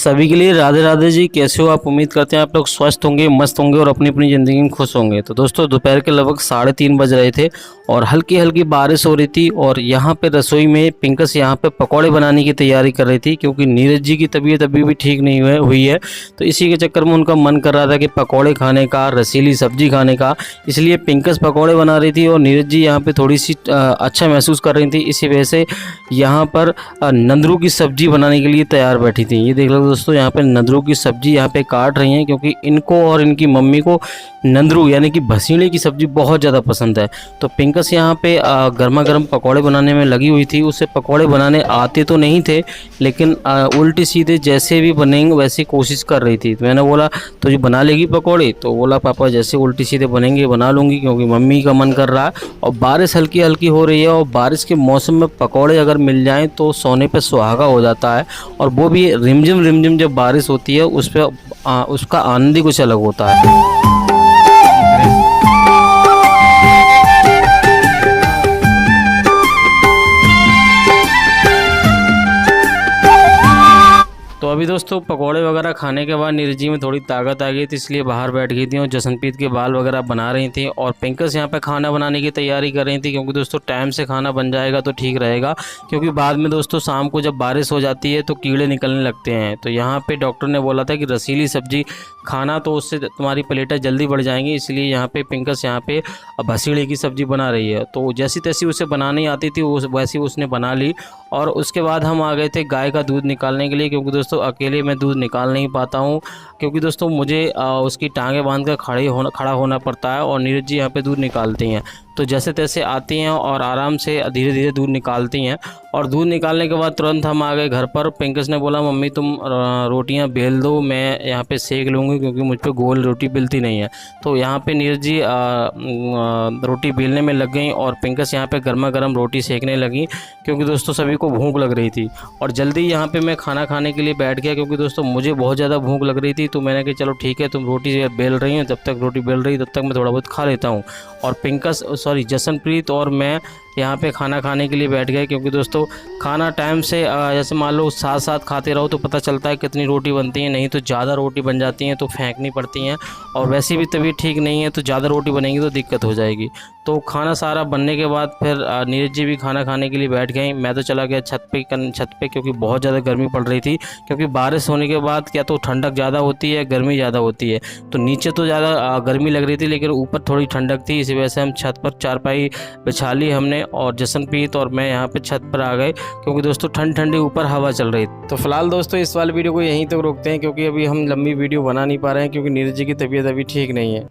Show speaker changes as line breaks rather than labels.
सभी के लिए राधे राधे जी। कैसे हो आप? उम्मीद करते हैं आप लोग स्वस्थ होंगे, मस्त होंगे और अपनी अपनी ज़िंदगी में खुश होंगे। तो दोस्तों दोपहर के लगभग 3:30 बज रहे थे और हल्की हल्की बारिश हो रही थी और यहाँ पे रसोई में पिंकस यहाँ पे पकौड़े बनाने की तैयारी कर रही थी, क्योंकि नीरज जी की तबीयत अभी भी ठीक नहीं हुई है। तो इसी के चक्कर में उनका मन कर रहा था कि पकौड़े खाने का, रसीली सब्जी खाने का, इसलिए पिंकस पकौड़े बना रही थी और नीरज जी यहाँ पे थोड़ी सी अच्छा महसूस कर रही थी। इसी वजह से यहाँ पर नंदरू की सब्जी बनाने के लिए तैयार बैठी थी। ये देख लो दोस्तों, यहाँ पे नंदरू की सब्जी यहाँ पे काट रही हैं, क्योंकि इनको और इनकी मम्मी को नंदरू यानी कि भसीड़े की सब्जी बहुत ज़्यादा पसंद है। तो पिंकस यहाँ पे गर्मा गर्म पकौड़े बनाने में लगी हुई थी। उसे पकौड़े बनाने आते तो नहीं थे, लेकिन उल्टे सीधे जैसे भी बनेंगे वैसी कोशिश कर रही थी। तो मैंने बोला तुझे बना लेगी पकौड़े? तो बोला पापा जैसे उल्टे सीधे बनेंगे बना लूँगी, क्योंकि मम्मी का मन कर रहा है और बारिश हल्की हल्की हो रही है। और बारिश के मौसम में पकौड़े अगर मिल जाएँ तो सोने पे सुहागा हो जाता है, और वो भी रिमझिम रिमझिम जब बारिश होती है उस पर उसका आनंद ही कुछ अलग होता है। तो अभी दोस्तों पकौड़े वगैरह खाने के बाद नीरज जी में थोड़ी ताकत आ गई थी, इसलिए बाहर बैठ गई थी और जसनप्रीत के बाल वगैरह बना रही थी। और पिंकस यहाँ पे खाना बनाने की तैयारी कर रही थी, क्योंकि दोस्तों टाइम से खाना बन जाएगा तो ठीक रहेगा, क्योंकि बाद में दोस्तों शाम को जब बारिश हो जाती है तो कीड़े निकलने लगते हैं। तो यहाँ पे डॉक्टर ने बोला था कि रसीली सब्जी खाना, तो उससे तुम्हारी प्लेटें जल्दी बढ़ जाएंगी, इसलिए यहाँ पे पिंकस यहाँ पे भसीड़े की सब्जी बना रही है। तो जैसी तैसी उसे बनानी आती थी वैसी उसने बना ली। और उसके बाद हम आ गए थे गाय का दूध निकालने के लिए, क्योंकि दोस्तों अकेले मैं दूध निकाल नहीं पाता हूँ, क्योंकि दोस्तों मुझे उसकी टांगें बांध कर खड़ा होना पड़ता है और नीरज जी यहाँ पे दूध निकालती हैं। तो जैसे तैसे आती हैं और आराम से धीरे धीरे दूध निकालती हैं। और दूध निकालने के बाद तुरंत हम आ गए घर पर। पिंकस ने बोला मम्मी तुम रोटियां बेल दो, मैं यहाँ पे सेक लूँगी, क्योंकि मुझ पे गोल रोटी बेलती नहीं है। तो यहाँ पे नीरज जी रोटी बेलने में लग गई और पिंकस यहाँ पे गर्मा गर्म रोटी सेकने लगी, क्योंकि दोस्तों सभी को भूख लग रही थी। और जल्दी यहाँ पे मैं खाना खाने के लिए बैठ गया, क्योंकि दोस्तों मुझे बहुत ज़्यादा भूख लग रही थी। तो मैंने कहा चलो ठीक है, तुम रोटी बेल रही हो, जब तक रोटी बेल रही तब तक मैं थोड़ा बहुत खा लेता हूँ। और जसनप्रीत और मैं यहाँ पे खाना खाने के लिए बैठ गए, क्योंकि दोस्तों खाना टाइम से जैसे मान लो साथ साथ खाते रहो तो पता चलता है कितनी रोटी बनती है, नहीं तो ज़्यादा रोटी बन जाती हैं तो फेंकनी पड़ती हैं। और वैसे भी तबीयत ठीक नहीं है तो ज़्यादा रोटी बनेगी तो दिक्कत हो जाएगी। तो खाना सारा बनने के बाद फिर नीरज जी भी खाना खाने के लिए बैठ गए। मैं तो चला गया छत पे, क्योंकि बहुत ज़्यादा गर्मी पड़ रही थी, क्योंकि बारिश होने के बाद क्या तो ठंडक ज़्यादा होती है, गर्मी ज़्यादा होती है। तो नीचे तो ज़्यादा गर्मी लग रही थी, लेकिन ऊपर थोड़ी ठंडक थी, इसी वजह से हम छत पर चारपाई बिछा ली हमने, और जसनप्रीत और मैं यहाँ पे छत पर आ गए, क्योंकि दोस्तों ठंडी ऊपर हवा चल रही थी। तो फिलहाल दोस्तों इस वाले वीडियो को यहीं तक रोकते हैं, क्योंकि अभी हम लंबी वीडियो बना नहीं पा रहे हैं, क्योंकि नीरज जी की तबीयत अभी ठीक नहीं है।